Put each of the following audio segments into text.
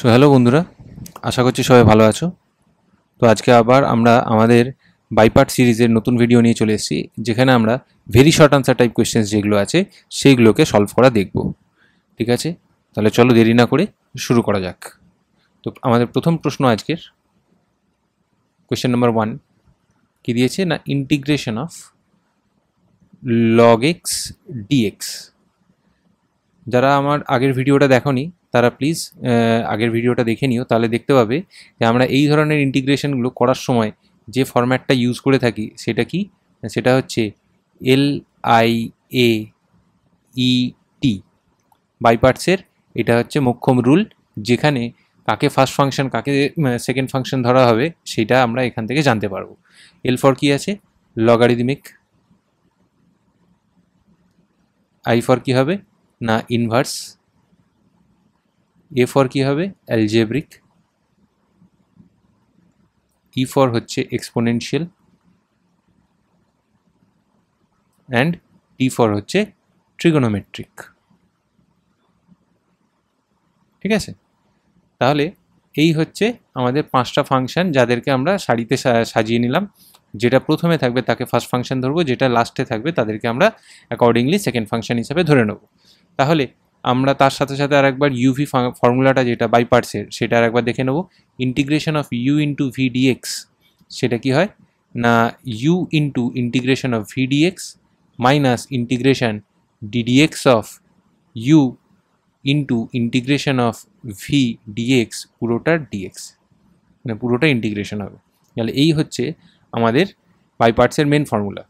So hello বন্ধুরা, আশা করছি সবাই ভালো আছো। তো আজকে আবার আমরা আমাদের বাইপার্ট সিরিজের নতুন ভিডিও নিয়ে চলে এসেছি, যেখানে আমরা very short answer type questions যেগুলো আছে সেইগুলোকে সলভ করা দেখব। ঠিক আছে, তাহলে চলো দেরি না করে শুরু করা যাক। তো আমাদের প্রথম প্রশ্ন আজকের কোয়েশ্চেন নাম্বার 1 কি দিয়েছে না, integration of log x dx। যারা আমার আগের ভিডিওটা দেখোনি তারা প্লিজ আগের ভিডিওটা দেখে নিও, তাহলে দেখতে পাবে যে আমরা এই ধরনের ইন্টিগ্রেশনগুলো করার সময় যে ফরম্যাটটা ইউজ করে থাকি সেটা কি, সেটা হচ্ছে LIAET বাইপার্টসের। এটা হচ্ছে মোক্ষম রুল, যেখানে কাকে ফার্স্ট ফাংশন কাকে সেকেন্ড ফাংশন ধরা হবে সেটা আমরা এখান থেকে জানতে পারবো। এল ফর কি আছে, লগারিদমিক। আই ফর কি হবে না, ইনভার্স। এ ফর কি হবে, অ্যালজেব্রিক। ই ফর হচ্ছে এক্সপোনেনশিয়াল, অ্যান্ড টি ফর হচ্ছে ট্রিগোনোমেট্রিক। ঠিক আছে, তাহলে এই হচ্ছে আমাদের 5টা ফাংশন, যাদেরকে আমরা সারিতে সাজিয়ে নিলাম। যেটা প্রথমে থাকবে তাকে ফার্স্ট ফাংশন ধরবো, যেটা লাস্টে থাকবে তাদেরকে আমরা অ্যাকর্ডিংলি সেকেন্ড ফাংশন হিসাবে ধরে নেব। তাহলে আমরা তার সাথে সাথে আরেকবার ইউভি ফর্মুলাটা যেটা বাই পার্টসের সেটা আরেকবার দেখে নেব। Integration of U into V DX, সেটা কি হয় না, U into integration of V DX minus integration ddx of U into integration of V DX, পুরোটার ডিএক্স, মানে পুরোটা ইন্টিগ্রেশন হবে। তাহলে এই হচ্ছে আমাদের বাই পার্টসের মেন ফর্মুলা।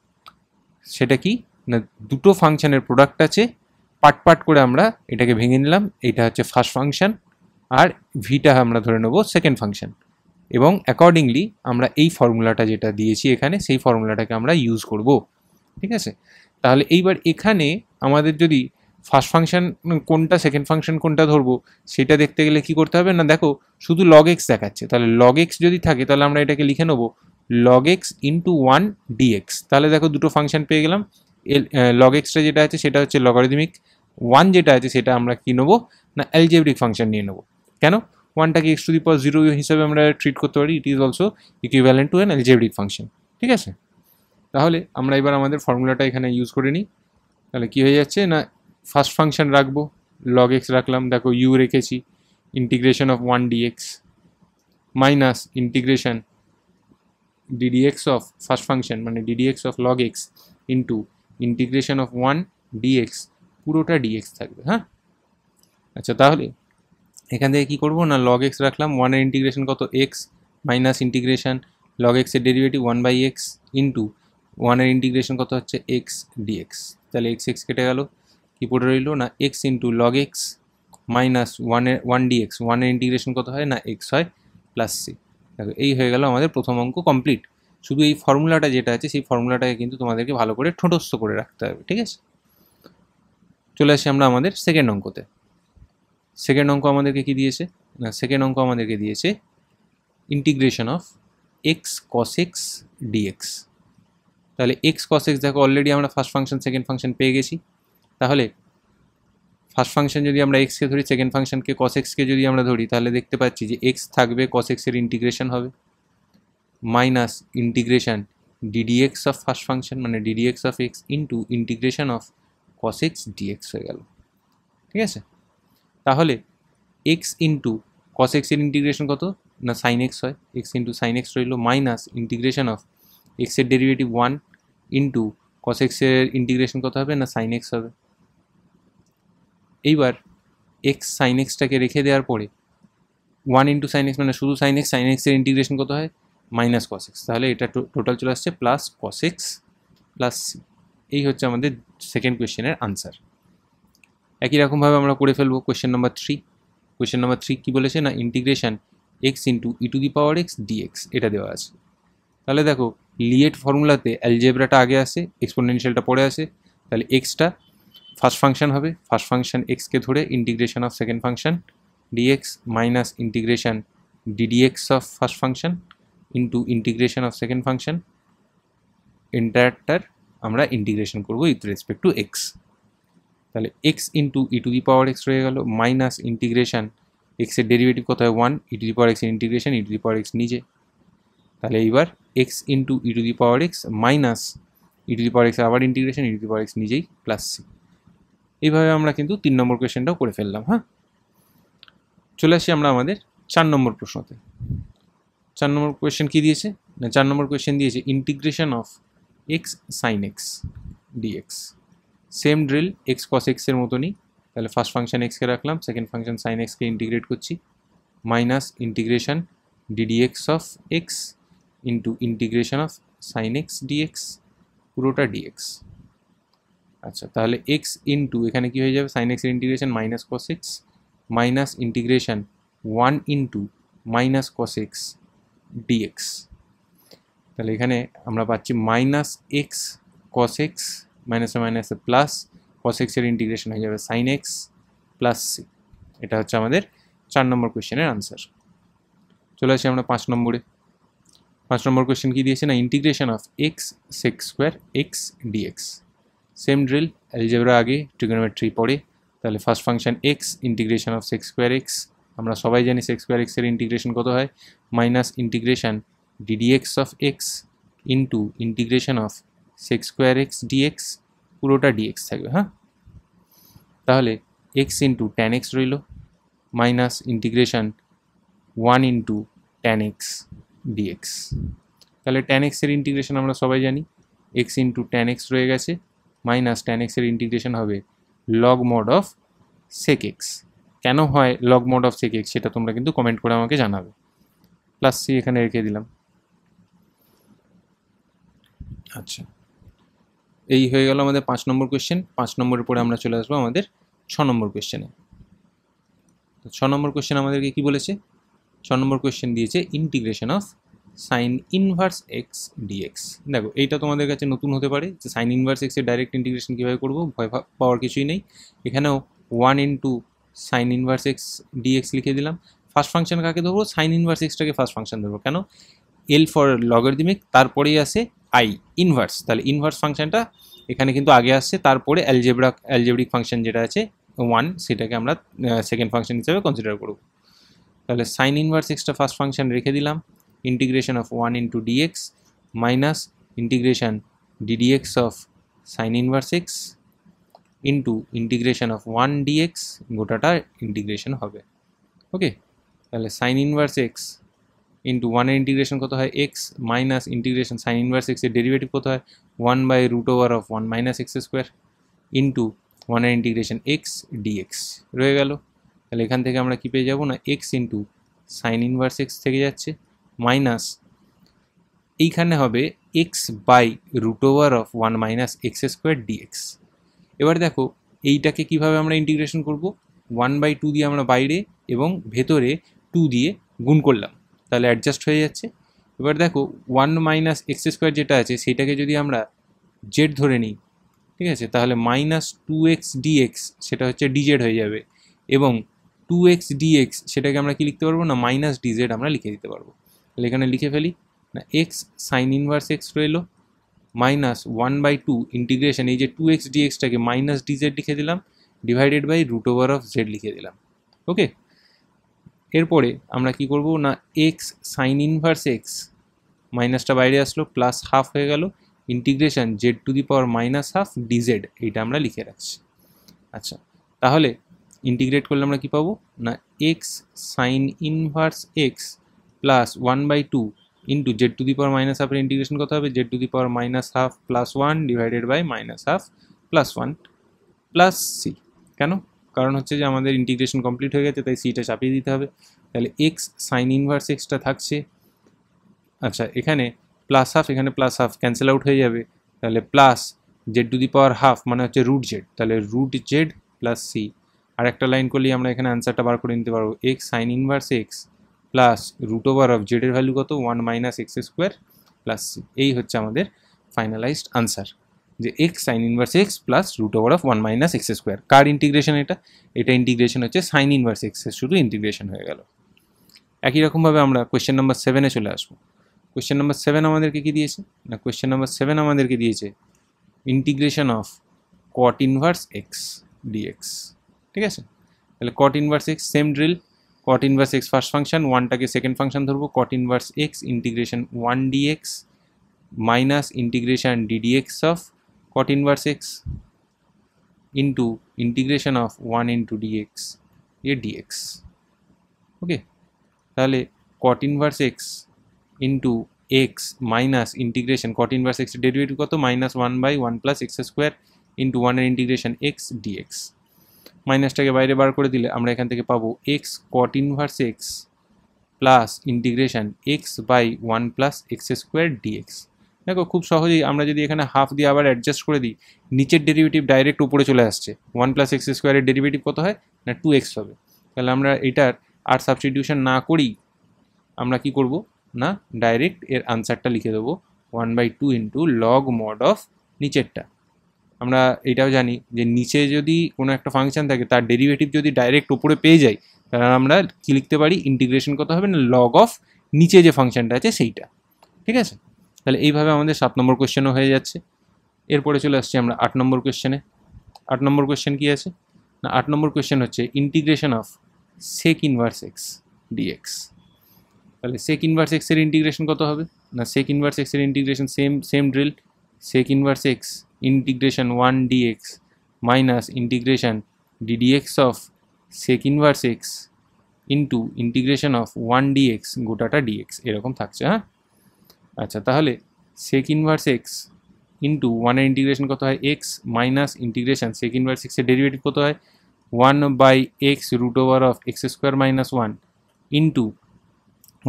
সেটা কি না, দুটো ফাংশনের প্রোডাক্ট আছে, পার্ট পার্ট করে আমরা এটাকে ভেঙে নিলাম। এটা হচ্ছে ফার্স্ট ফাংশন, আর ভিটা আমরা ধরে নেব সেকেন্ড ফাংশন, এবং অ্যাকর্ডিংলি আমরা এই ফর্মুলাটা যেটা দিয়েছি এখানে সেই ফর্মুলাটাকে আমরা ইউজ করব। ঠিক আছে, তাহলে এইবার এখানে আমাদের যদি ফার্স্ট ফাংশন কোনটা সেকেন্ড ফাংশন কোনটা ধরবো সেটা দেখতে গেলে কি করতে হবে না, দেখো শুধু log x দেখাচ্ছে, তাহলে log x যদি থাকে তাহলে আমরা এটাকে লিখে নেবো log x ইন্টু 1 dx। তাহলে দেখো দুটো ফাংশন পেয়ে গেলাম। log xটা যেটা আছে সেটা হচ্ছে লগারিদমিক, 1 যেটা আছে সেটা আমরা কি নেবো না, অ্যালজেব্রিক ফাংশন নিয়ে নেবো। কেন, 1টাকে x টু দি পাওয়ার 0 হিসাবে আমরা ট্রিট করতে পারি, it is also equivalent to an algebraic function. ঠিক আছে, তাহলে আমরা এবার আমাদের ফর্মুলাটা এখানে ইউজ করে নিই। তাহলে কী হয়ে যাচ্ছে না, ফার্স্ট ফাংশন রাখবো, log x রাখলাম, দেখো ইউ রেখেছি, integration of 1 dx minus integration ddx of first function মানে ddx of log x into integration of 1 dx, পুরোটা dx থাকবে। হ্যাঁ, আচ্ছা, তাহলে এখান থেকে কী করবো না, log x রাখলাম, 1-এর ইন্টিগ্রেশন কত, x minus integration log x এর ডেরিভেটিভ 1/x ইন্টু 1-এর ইন্টিগ্রেশন কত হচ্ছে x dx। তাহলে x x কেটে গেল, কি পড়ে রইল না, x into log x minus 1 dx, 1-এর ইন্টিগ্রেশন কত হয় না, x হয় প্লাস c। দেখো এই হয়ে গেল আমাদের প্রথম অঙ্ক কমপ্লিট। শুধু এই ফর্মুলাটা যেটা আছে সেই ফর্মুলাটাকে কিন্তু তোমাদেরকে ভালো করে ঠোঁটস্থ করে রাখতে হবে। ঠিক আছে, চলে আসি আমরা আমাদের সেকেন্ড অঙ্কতে। সেকেন্ড অঙ্ক আমাদেরকে কি দিয়েছে না, সেকেন্ড অঙ্ক আমাদেরকে দিয়েছে integration of x cos x dx। তাহলে x cos x দেখো অলরেডি আমরা ফার্স্ট ফাংশন সেকেন্ড ফাংশন পেয়ে গেছি। তাহলে ফার্স্ট ফাংশন যদি আমরা এক্সকে ধরি, সেকেন্ড ফাংশনকে cos xকে যদি আমরা ধরি, তাহলে দেখতে পাচ্ছি যে x থাকবে, cos x এর ইন্টিগ্রেশন হবে minus integration ddx of first function মানে ddx of x into integration of cos x dx হয়ে গেল। ঠিক আছে, তাহলে x ইন্টু cos x এর ইন্টিগ্রেশন কত না, sin x হয়, x ইন্টু sin x রইল মাইনাস ইন্টিগ্রেশন অফ x এর ডেরিভেটিভ 1 ইন্টু cos x এর ইন্টিগ্রেশন কত হবে না, sin x হবে। এইবার x sin xটাকে রেখে দেওয়ার পরে 1 ইন্টু sin x মানে শুধু sin x এর ইন্টিগ্রেশন কত হয়, মাইনাস cos x। তাহলে এটা টোটাল চলে আসছে plus cos x plus c। এই হচ্ছে আমাদের সেকেন্ড কোয়েশ্চেনের আনসার। একই রকমভাবে আমরা করে ফেলবো কোয়েশ্চেন নাম্বার 3। কোয়েশ্চেন নাম্বার 3 কী বলেছে না, integration x into E to the power x dx, এটা দেওয়া আছে। তাহলে দেখো লিয়েট ফর্মুলাতে অ্যালজেব্রাটা আগে আসে, এক্সপোনেনশিয়ালটা পরে আসে। তাহলে এক্সটা ফার্স্ট ফাংশন হবে, ফার্স্ট ফাংশন এক্সকে ধরে integration of second function dx minus integration ddx of first function into integration of second function, এন্টায়ারটার আমরা ইন্টিগ্রেশন করবো উইথ রেসপেক্ট টু এক্স। তাহলে x into E to the power X রয়ে গেল minus integration এক্সের derivative কত হয় 1, ই to the power এক্সের integration E to the power X নিজে। তাহলে এইবার X into E to the power X minus E to the power X আবার integration E to the power X নিজেই plus C. এইভাবে আমরা কিন্তু 3 নম্বর কোয়েশ্চেনটাও করে ফেললাম। হ্যাঁ, চলে আসি আমরা আমাদের 4 নম্বর প্রশ্নতে। 4 নম্বর কোয়েশ্চেন কী দিয়েছে না, 4 নম্বর কোয়েশ্চেন দিয়েছে integration of X sine X dx. Same drill, X cos এক্সের মতনই। তাহলে ফার্স্ট ফাংশন এক্সকে রাখলাম, সেকেন্ড ফাংশন সাইন এক্সকে ইন্টিগ্রেট করছি, minus integration ddx of x into integration of sine X dx, পুরোটা ডিএক্স। আচ্ছা, তাহলে এক্স ইন্টু এখানে কী হয়ে যাবে, সাইন এক্সের integration minus cos x minus integration 1 into minus cos x dx. তাহলে এখানে আমরা পাচ্ছি মাইনাস এক্স কস এক্স মাইনাসে মাইনাসে প্লাস কস এক্সের ইন্টিগ্রেশন হয়ে যাবে সাইন এক্স প্লাস সি। এটা হচ্ছে আমাদের 4 নম্বর কোয়েশ্চেনের আনসার। চলে আসি আমরা 5 নম্বরে। 5 নম্বর কোয়েশ্চেন কী দিয়েছে না, integration of x sec square x dx. Same drill, algebra আগে, ট্রিগোনোমেট্রি পরে। তাহলে first function x integration of sec square x, আমরা সবাই জানি সেক স্কোয়ার এক্সের ইন্টিগ্রেশন কত হয়, minus integration ddx of x into integration of sec square x dx, পুরোটা ডিএক্স থাকবে। হ্যাঁ, তাহলে এক্স ইন্টু ট্যান এক্স রইল minus integration 1 into tan x dx. তাহলে ট্যান এক্সের ইন্টিগ্রেশন আমরা সবাই জানি, এক্স ইন্টু ট্যান এক্স রয়ে গেছে মাইনাস ট্যান এক্সের ইন্টিগ্রেশন হবে log mod of sec x. কেন হয় log mod of sec x সেটা তোমরা কিন্তু কমেন্ট করে আমাকে জানাবে। প্লাস সি এখানে রেখে দিলাম। আচ্ছা, এই হয়ে গেল আমাদের 5 নম্বর কোয়েশ্চেন। 5 নম্বরের পরে আমরা চলে আসবো আমাদের 6 নম্বর কোয়েশ্চেনে। তো 6 নম্বর কোয়েশ্চেন আমাদেরকে কি বলেছে, 6 নম্বর কোয়েশ্চেন দিয়েছে integration of sine inverse x dx. দেখো এইটা তোমাদের কাছে নতুন হতে পারে যে সাইন ইনভার্স এক্সের ডাইরেক্ট ইন্টিগ্রেশন কীভাবে করবো, ভয় পাওয়ার কিছুই নেই। এখানেও 1 into sine inverse x dx লিখে দিলাম। ফার্স্ট ফাংশন কাকে ধরবো, সাইন ইনভার্স এক্সটাকে ফার্স্ট ফাংশন ধরবো। কেন, এল ফর লগারিদমিক, তারপরেই আসে আই ইনভার্স। তাহলে ইনভার্স ফাংশনটা এখানে কিন্তু আগে আসছে, তারপরে অ্যালজেব্রিক ফাংশন যেটা আছে 1 সেটাকে আমরা সেকেন্ড ফাংশন হিসেবে কনসিডার করব। তাহলে সাইন ইনভার্স এক্সটা ফার্স্ট ফাংশন রেখে দিলাম, integration of 1 into DX minus integration ddx of sine inverse x into integration of 1 DX, গোটাটা ইন্টিগ্রেশন হবে। ওকে, তাহলে সাইন ইনভার্স এক্স ইন্টু 1 এর ইন্টিগ্রেশন কত হয় x minus integration sine inverse এক্সের ডেরিভেটিভ কত হয় 1/√1 মাইনাস এক্স স্কোয়ার ইন্টু 1 এর ইন্টিগ্রেশন এক্স ডিএক্স রয়ে গেল। তাহলে এখান থেকে আমরা কী পেয়ে যাবো না, x into sine inverse x থেকে যাচ্ছে মাইনাস এইখানে হবে x/√1 minus x square dx. এবার দেখো এইটাকে কিভাবে আমরা ইন্টিগ্রেশন করব, 1/2 দিয়ে আমরা বাইরে এবং ভেতরে 2 দিয়ে গুণ করলাম, তাহলে অ্যাডজাস্ট হয়ে যাচ্ছে। এবার দেখো 1 মাইনাস এক্স স্কোয়ার যেটা আছে সেইটাকে যদি আমরা জেড ধরে নিই, ঠিক আছে, তাহলে মাইনাস 2x dx সেটা হচ্ছে ডিজেড হয়ে যাবে, এবং 2x dx সেটাকে আমরা কি লিখতে পারবো না, মাইনাস ডিজেড আমরা লিখে দিতে পারবো। তাহলে এখানে লিখে ফেলি না, এক্স সাইন ইনভার্স এক্স রইল মাইনাস 1/2 ইন্টিগ্রেশন এই যে 2x dxটাকে মাইনাস ডিজেড লিখে দিলাম ডিভাইডেড বাই √z লিখে দিলাম। ওকে, এরপরে আমরা কি করব না, এক্স সাইন ইনভার্স এক্স মাইনাসটা বাইরে আসলো প্লাস হাফ হয়ে গেল ইন্টিগ্রেশন z⁻⁻½ ডিজেড, এইটা আমরা লিখে রাখছি। আচ্ছা, তাহলে ইন্টিগ্রেট করলে আমরা কি পাবো না, x sine inverse x plus 1/2 into z⁻⁻½ এর ইন্টিগ্রেশন কত হবে z⁻⁻½ plus 1 divided by -½ plus 1 plus C. কেন, কারণ হচ্ছে যে আমাদের ইন্টিগ্রেশন কমপ্লিট হয়ে গেছে, তাই সিটা চাপিয়ে দিতে হবে। তাহলে এক্স সাইন ইনভার্স এক্সটা থাকছে, আচ্ছা এখানে প্লাস হাফ, এখানে প্লাস হাফ ক্যান্সেল আউট হয়ে যাবে, তাহলে প্লাস z⁻½ মানে হচ্ছে √z, তাহলে √z প্লাস সি। আর একটা লাইন করলেই আমরা এখানে অ্যান্সারটা বার করে নিতে পারবো, X sine inverse x plus √z এর ভ্যালু কত 1 minus x square plus C. এই হচ্ছে আমাদের ফাইনালাইজড আনসার, যে X sine inverse x plus √1 minus x square. কার ইন্টিগ্রেশন এটা, এটা ইন্টিগ্রেশন হচ্ছে সাইন ইনভার্স এক্সের, শুধু ইন্টিগ্রেশন হয়ে গেল। একই রকমভাবে আমরা কোয়েশ্চেন নাম্বার 7-এ চলে আসবো। কোয়েশ্চেন নাম্বার 7 আমাদেরকে কি দিয়েছে না, কোয়েশ্চেন নাম্বার 7 আমাদেরকে দিয়েছে integration of cot inverse x dx. ঠিক আছে, তাহলে cot inverse X same drill, cot inverse x first function, ওয়ানটাকে সেকেন্ড ফাংশন ধরবো, cot inverse x integration 1 dx minus integration ddx of cot inverse x into integration of 1 into dx এ dx। Okay, তাহলে cot inverse x into X minus integration cot inverse X derivative কত, minus 1/1 plus x square into 1 এর integration x dx. মাইনাসটাকে বাইরে বার করে দিলে আমরা এখান থেকে পাবো x cot inverse x plus integration x by 1 plus x square dx. দেখো খুব সহজেই আমরা যদি এখানে হাফ দিয়ে আবার অ্যাডজাস্ট করে দিই, নিচের ডেরিভেটিভ ডাইরেক্ট উপরে চলে আসছে, 1 প্লাস এক্স স্কোয়ারের ডেরিভেটিভ কত হয় না 2x হবে। তাহলে আমরা এটার আর সাবস্টিটিউশন না করেই আমরা কি করব না ডাইরেক্ট এর আনসারটা লিখে দেবো 1/2 ইন্টু লগ মড অফ নিচেরটা। আমরা এটাও জানি যে নিচে যদি কোনো একটা ফাংশন থাকে তার ডেরিভেটিভ যদি ডাইরেক্ট উপরে পেয়ে যাই, তাহলে আমরা কি লিখতে পারি, ইন্টিগ্রেশন কত হবে না লগ অফ নিচে যে ফাংশনটা আছে সেইটা। ঠিক আছে, তাহলে এইভাবে আমাদের 7 নম্বর কোয়েশ্চেনও হয়ে যাচ্ছে। এরপরে চলে আসছি আমরা 8 নম্বর কোয়েশ্চেনে। 8 নম্বর কোয়েশ্চেন কি আছে না 8 নম্বর কোয়েশ্চেন হচ্ছে integration of sec inverse x dx. তাহলে সেক ইনভার্স এক্স এর ইন্টিগ্রেশন কত হবে না সেক ইনভার্স এক্স এর integration same drill, sec inverse x integration 1 dx minus integration ddx of sec inverse x into integration of 1 dx গোটাটা dx এরকম থাকছে। হ্যাঁ, আচ্ছা, তাহলে সেক ইনভার্স এক্স ইন্টু 1 এর ইন্টিগ্রেশন কত হয় x minus integration sec inverse x এর ডেরিভেটিভ কত হয় 1/x root over of x square minus 1 into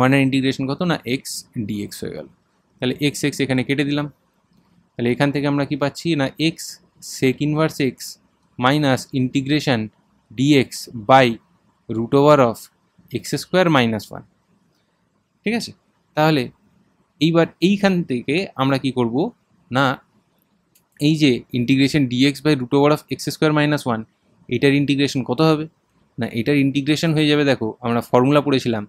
1 এর ইন্টিগ্রেশন কত না এক্স ডিএক্স হয়ে গেল। তাহলে এক্স এক্স এখানে কেটে দিলাম। তাহলে এখান থেকে আমরা কি পাচ্ছি না x sec inverse x minus integration dx by root over of x square minus 1। ঠিক আছে, তাহলে এইবার এইখান থেকে আমরা কি করব না এই যে integration dx by root over of x square minus 1 এটার ইন্টিগ্রেশন কত হবে না এটার ইন্টিগ্রেশন হয়ে যাবে, দেখো আমরা ফর্মুলা পড়েছিলাম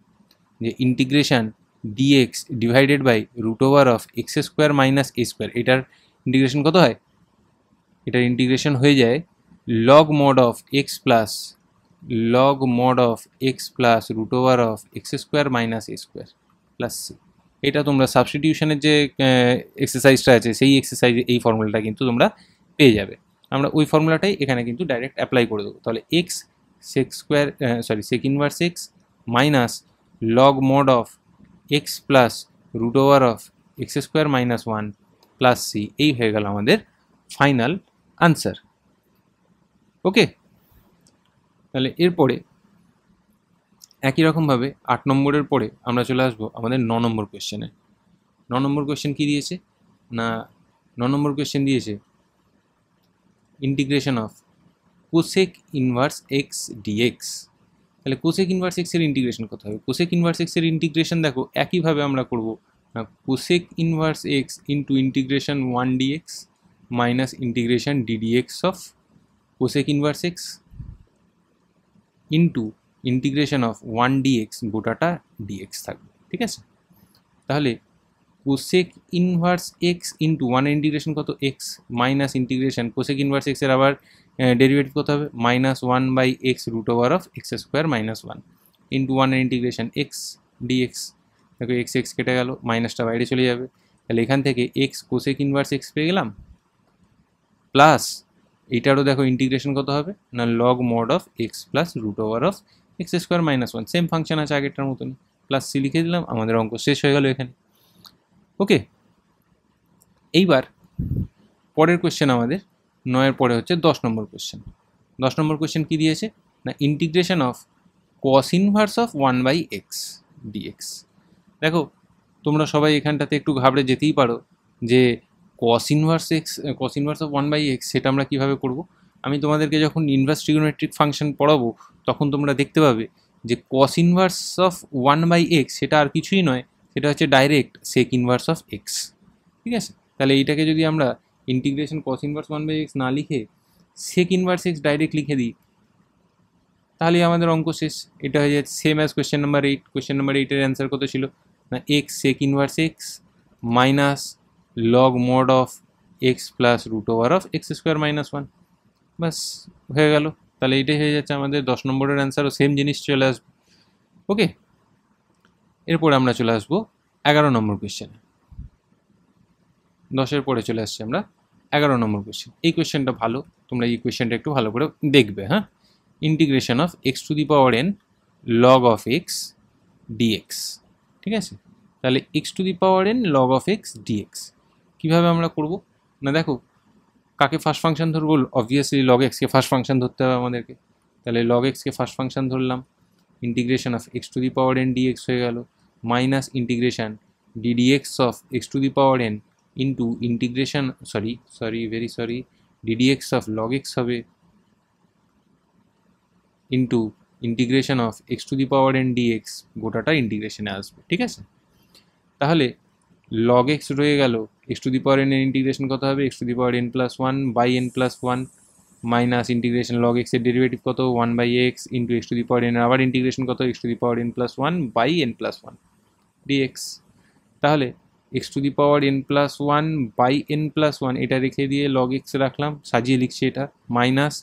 যে integration dx divided by root over of x square minus a square, এটার ইন্টিগ্রেশন কত হয়, এটার ইন্টিগ্রেশন হয়ে যায় log mod of x plus log mod of x plus root over of x square minus a square plus C. এটা তোমরা সাবস্টিটিউশনের যে এক্সারসাইজটা আছে সেই এক্সারসাইজে এই ফর্মুলাটা কিন্তু তোমরা পেয়ে যাবে। আমরা ওই ফর্মুলাটাই এখানে কিন্তু ডাইরেক্ট অ্যাপ্লাই করে দেবো। তাহলে x sec square sec inverse x minus log mod of x plus root over of x square minus 1 plus C, এই হয়ে গেল আমাদের ফাইনাল আনসার। ওকে, তাহলে এরপরে একই রকমভাবে 8 নম্বরের পরে আমরা চলে আসবো আমাদের 9 নম্বর কোয়েশ্চেনে। 9 নম্বর কোয়েশ্চেন কী দিয়েছে না 9 নম্বর কোয়েশ্চেন দিয়েছে integration of cosec inverse x dx. তাহলে কোসেক ইনভার্স এক্স এর ইন্টিগ্রেশন কত হবে, কোসেক ইনভার্স এক্স এর ইন্টিগ্রেশন দেখো একইভাবে আমরা করব না cosec inverse x into integration 1 dx minus integration ddx of cosec inverse x into integration of 1 dx গোটাটা dx থাকবে। ঠিক আছে, তাহলে কোসেক ইনভার্স এক্স ইন্টু 1 এর ইন্টিগ্রেশন কত x minus integration cosec inverse x এর আবার ডেরিভেটিভ কত হবে minus 1/x root over of x square minus 1 into 1 এর ইন্টিগ্রেশন এক্স ডিএক্স। দেখো এক্স এক্স কেটে গেল, মাইনাসটা বাইরে চলে যাবে। তাহলে এখান থেকে এক্স কোসেক ইনভার্স এক্স পেয়ে গেলাম, প্লাস এইটারও দেখো ইন্টিগ্রেশন কত হবে না log mod of x plus root over of x square minus 1, same function আছে আগেরটার মতনই, প্লাস সি লিখে দিলাম, আমাদের অঙ্ক শেষ হয়ে গেল এখানে। ওকে, এইবার পরের কোয়েশ্চেন আমাদের 9-এর পরে হচ্ছে 10 নম্বর কোয়েশ্চেন। 10 নম্বর কোয়েশ্চেন কী দিয়েছে না integration of cos inverse of 1/x dx. দেখো তোমরা সবাই এখানটাতে একটু ঘাবড়ে যেতেই পারো যে কস ইনভার্স অফ 1/x সেটা আমরা কীভাবে করব। আমি তোমাদেরকে যখন ইনভার্স ট্রিগোনোমেট্রিক ফাংশন পড়াবো তখন তোমরা দেখতে পাবে যে কস ইনভার্স অফ 1/x সেটা আর কিছুই নয়, সেটা হচ্ছে direct sec inverse of x. ঠিক আছে, তাহলে এইটাকে যদি আমরা ইন্টিগ্রেশন কস ইনভার্স 1/x না লিখে সেক ইনভার্স এক্স ডাইরেক্ট লিখে দিই তাহলে আমাদের অঙ্ক শেষ। এটা হয়ে যাচ্ছে same as question number 8। Question number 8-এর অ্যান্সার কত ছিল না x sec inverse x minus log mod of x plus root over of x square minus 1, বাস হয়ে গেল। তাহলে এইটাই হয়ে যাচ্ছে আমাদের 10 নম্বরের অ্যান্সারও সেম জিনিস চলে আসবে। ওকে, এরপর আমরা চলে আসবো 11 নম্বর কোয়েশ্চেনে। 10-এর পরে চলে আসছি আমরা 11 নম্বর কোয়েশ্চেন। এই কোয়েশ্চেনটা ভালো, তোমরা এই কোয়েশ্চেনটা একটু ভালো করে দেখবে। হ্যাঁ, integration of x to the power n log of x dx. ঠিক আছে, তাহলে x to the power n log of x dx কীভাবে আমরা করব না, দেখো কাকে ফার্স্ট ফাংশন ধরবো, অবভিয়াসলি লগ এক্সকে ফার্স্ট ফাংশন ধরতে হবে আমাদেরকে। তাহলে লগ এক্সকে ফার্স্ট ফাংশন ধরলাম, integration of x to the power N dx হয়ে গেল, minus integration ddx of x to the power n into integration ddx of log X হবে into integration of x to the power N DX, গোটাটা ইন্টিগ্রেশনে আসবে। ঠিক আছে, তাহলে log X রয়ে গেল, X to the power N এর ইন্টিগ্রেশন কত হবে, X to the power N plus one by N plus one minus integration log X এর ডেরিভেটিভ কত, one by X into X to the power N, আবার integration কত, X to the power N plus one by N plus one DX. তাহলে x to the power N plus one by N plus one এটা রেখে দিয়ে log x রাখলাম, সাজিয়ে লিখছি এটা, মাইনাস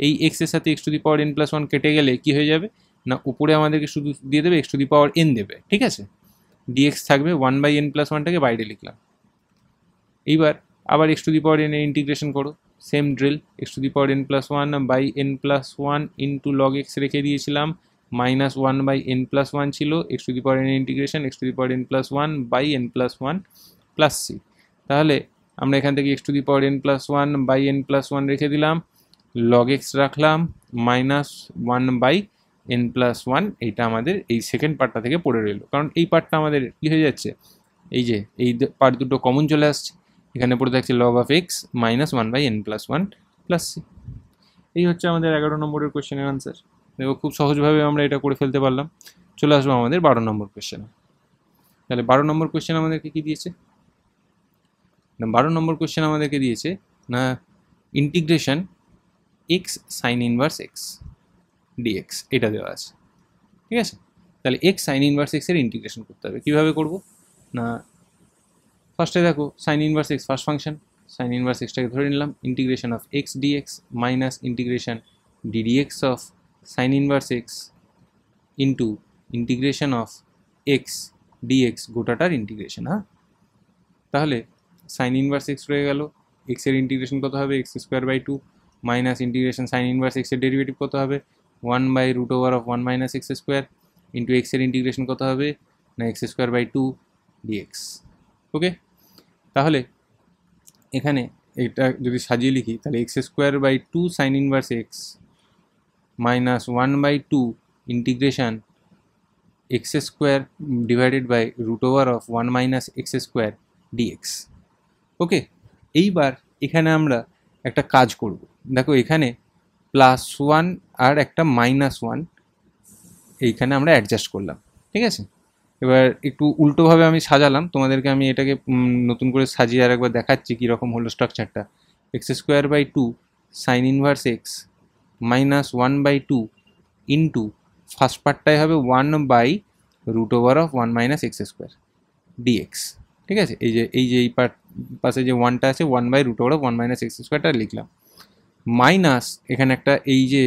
এই এক্সের সাথে x to the power N plus one কেটে গেলে কী হয়ে যাবে না, উপরে আমাদেরকে শুধু দিয়ে দেবে x to the power n দেবে। ঠিক আছে, ডিএক্স থাকবে, ওয়ান বাই এন প্লাস ওয়ানটাকে বাইরে লিখলাম। এইবার আবার x to the power N এর ইন্টিগ্রেশন করো, same drill, x to the power N plus one by N plus one into log x রেখে দিয়েছিলাম, minus one by N plus one ছিল, x to the power n integration x to the power N plus one by N plus one plus C. তাহলে আমরা এখান থেকে x to the power N plus one by N plus one রেখে দিলাম, log x রাখলাম, minus one by N plus one, এইটা আমাদের এই সেকেন্ড পার্টটা থেকে পড়ে রইল, কারণ এই পার্টটা আমাদের কী হয়ে যাচ্ছে, এই যে এই পার্ট দুটো কমন চলে আসছে, এখানে পড়ে থাকছে log of x minus one by N plus one plus C. এই হচ্ছে আমাদের 11 নম্বরের কোয়েশ্চেনের আনসার। দেখো খুব সহজভাবে আমরা এটা করে ফেলতে পারলাম। চলে আসবো আমাদের 12 নম্বর কোয়েশ্চেনে। তাহলে 12 নম্বর কোয়েশ্চেন আমাদেরকে কি দিয়েছে না, 12 নম্বর কোয়েশ্চেন আমাদেরকে দিয়েছে না integration x sine inverse x d x, এটা দেওয়া আছে। ঠিক আছে, তাহলে এক্স সাইন ইনভার্স এক্সের ইন্টিগ্রেশন করতে হবে। কীভাবে করব না, ফার্স্টে দেখো sine inverse x first function, sine inverse এক্সটাকে ধরে নিলাম, integration of x d x minus integration ddx of sine inverse x into integration of x d x, গোটাটার ইন্টিগ্রেশন। হ্যাঁ, তাহলে সাইন ইনভার্স এক্স রয়ে গেল, এক্সের ইন্টিগ্রেশন কত হবে, x square by two minus integration sine inverse এক্সের ডেরিভেটিভ কত হবে, one by root over of one minus x square into এক্সের ইন্টিগ্রেশন কত হবে না, x square by two d x. Okay, তাহলে এখানে এটা যদি সাজিয়ে লিখি, তাহলে x square by two sine inverse x minus one by two integration x square divided by root over of one minus x square d x. Okay, এইবার এখানে আমরা একটা কাজ করব, দেখো এখানে প্লাস ওয়ান আর একটা মাইনাস ওয়ান এইখানে আমরা অ্যাডজাস্ট করলাম। ঠিক আছে, এবার একটু উল্টোভাবে আমি সাজালাম, তোমাদেরকে আমি এটাকে নতুন করে সাজিয়ে আর একবার দেখাচ্ছি কীরকম হলো স্ট্রাকচারটা। X square by two sine inverse x minus one by two into first পার্টটাই হবে one by root over of one minus x square d x. ঠিক আছে, এই পার্ট পাশে যে ওয়ানটা আছে, one by root over of one minus x স্কোয়ারটা লিখলাম, মাইনাস এখানে একটা এই যে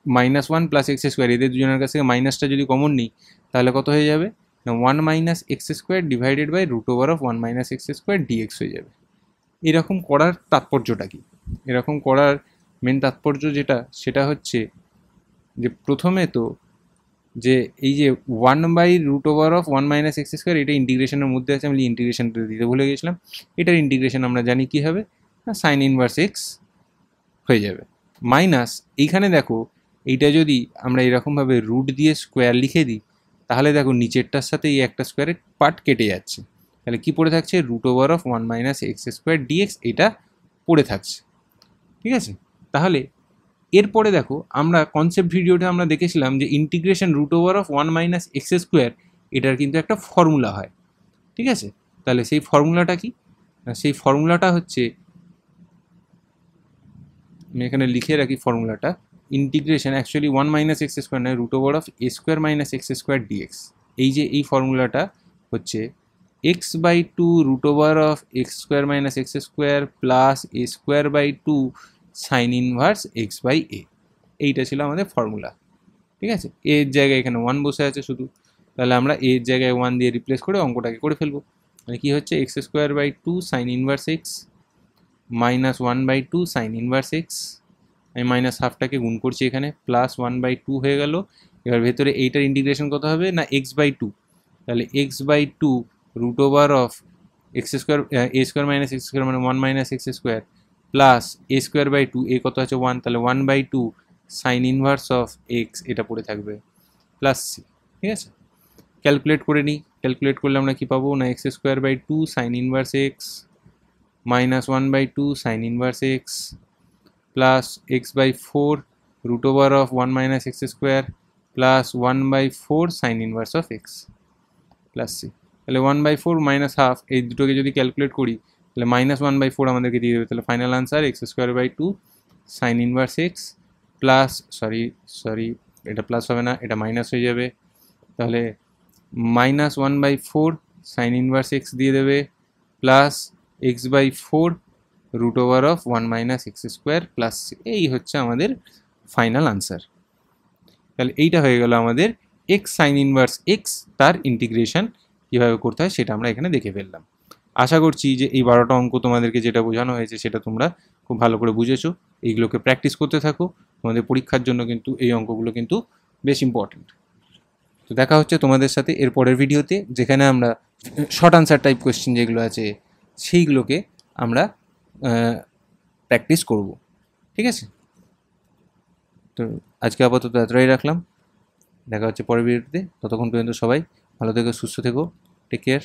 minus one plus x square, এদের দুজনের কাছ থেকে মাইনাসটা যদি কমন নিই তাহলে কত হয়ে যাবে না, one minus x square divided by root over of one minus x square dx হয়ে যাবে। এরকম করার তাৎপর্যটা কি, এরকম করার মেন তাৎপর্য যেটা সেটা হচ্ছে যে প্রথমে তো যে এই যে one by root over of one minus x square, এটা ইন্টিগ্রেশনের মধ্যে আছে, আমি ইন্টিগ্রেশনটা দিতে ভুলে গেছিলাম। এটার ইন্টিগ্রেশন আমরা জানি কী হবে না, সাইন ইনভার্স এক্স হয়ে যাবে, মাইনাস এইখানে দেখো এইটা যদি আমরা এরকমভাবে রুট দিয়ে স্কোয়ার লিখে দিই তাহলে দেখো নিচেরটার সাথে এই একটা স্কোয়ারের পার্ট কেটে যাচ্ছে, তাহলে কি পড়ে থাকছে, root over of one minus x square dx, এটা পড়ে থাকছে। ঠিক আছে, তাহলে এরপরে দেখো আমরা কনসেপ্ট ভিডিওটা আমরা দেখেছিলাম যে integration root over of one minus x square, এটার কিন্তু একটা ফর্মুলা হয়। ঠিক আছে, তাহলে সেই ফর্মুলাটা কি, সেই ফর্মুলাটা হচ্ছে, আমি এখানে লিখে রাখি ফর্মুলাটা, integration actually one minus x square নয়, root over of a square minus x square d x. এই যে এই ফর্মুলাটা হচ্ছে x by two root over of x square minus x square plus a square by two sine inverse x by a, এইটা ছিল আমাদের formula. ঠিক আছে, এর জায়গায় এখানে ওয়ান বসে আছে শুধু, তাহলে আমরা এর জায়গায় 1 দিয়ে রিপ্লেস করে অঙ্কটাকে করে ফেলবো। মানে কী হচ্ছে, x square by 2 sine inverse x minus 1/2 sine inverse x, আমি মাইনাস হাফটাকে গুণ করছি এখানে, প্লাস 1/2 হয়ে গেল। এবার ভেতরে এইটার ইন্টিগ্রেশন কত হবে না x/2, তাহলে x/2 root over of x square a square minus x square মানে 1 minus x square plus a square by 2, a কত আছে 1, তাহলে 1/2 সাইন ইনভার্স অফ এক্স এটা পড়ে থাকবে প্লাস সি। ঠিক আছে, ক্যালকুলেট করে নিই। ক্যালকুলেট করলে আমরা কী পাবো না, x square by 2 sine inverse x minus 1/2 sine inverse x plus x/4 root over of 1 minus x square plus 1/4 sin inverse of x plus c। তাহলে 1/4 মাইনাস হাফ এই দুটোকে যদি ক্যালকুলেট করি তাহলে মাইনাস 1/4 আমাদেরকে দিয়ে দেবে। তাহলে final answer x square by 2 sine inverse x plus sorry এটা প্লাস হবে না, এটা মাইনাস হয়ে যাবে। তাহলে মাইনাস 1/4 সাইন ইনভার্স এক্স দিয়ে দেবে plus x/4 root over of 1 minus x square plus, এই হচ্ছে আমাদের ফাইনাল আনসার। তাহলে এইটা হয়ে গেল আমাদের এক্স সাইন ইনভার্স এক্স, তার ইন্টিগ্রেশন কীভাবে করতে হয় সেটা আমরা এখানে দেখে ফেললাম। আশা করছি যে এই 12টা অঙ্ক তোমাদেরকে যেটা বোঝানো হয়েছে সেটা তোমরা খুব ভালো করে বুঝেছো। এইগুলোকে প্র্যাকটিস করতে থাকো, তোমাদের পরীক্ষার জন্য কিন্তু এই অঙ্কগুলো কিন্তু বেশ ইম্পর্টেন্ট। তো দেখা হচ্ছে তোমাদের সাথে এর পরের ভিডিওতে, যেখানে আমরা শর্ট আনসার টাইপ কোয়েশ্চেন যেগুলো আছে সেইগুলোকে আমরা প্র্যাকটিস করব। ঠিক আছে, তো আজকে আপাতত এতটাই রাখলাম। দেখা হচ্ছে পরের ভিডিওতে, ততক্ষণ পর্যন্ত সবাই ভালো থেকো, সুস্থ থেকো, টেক কেয়ার।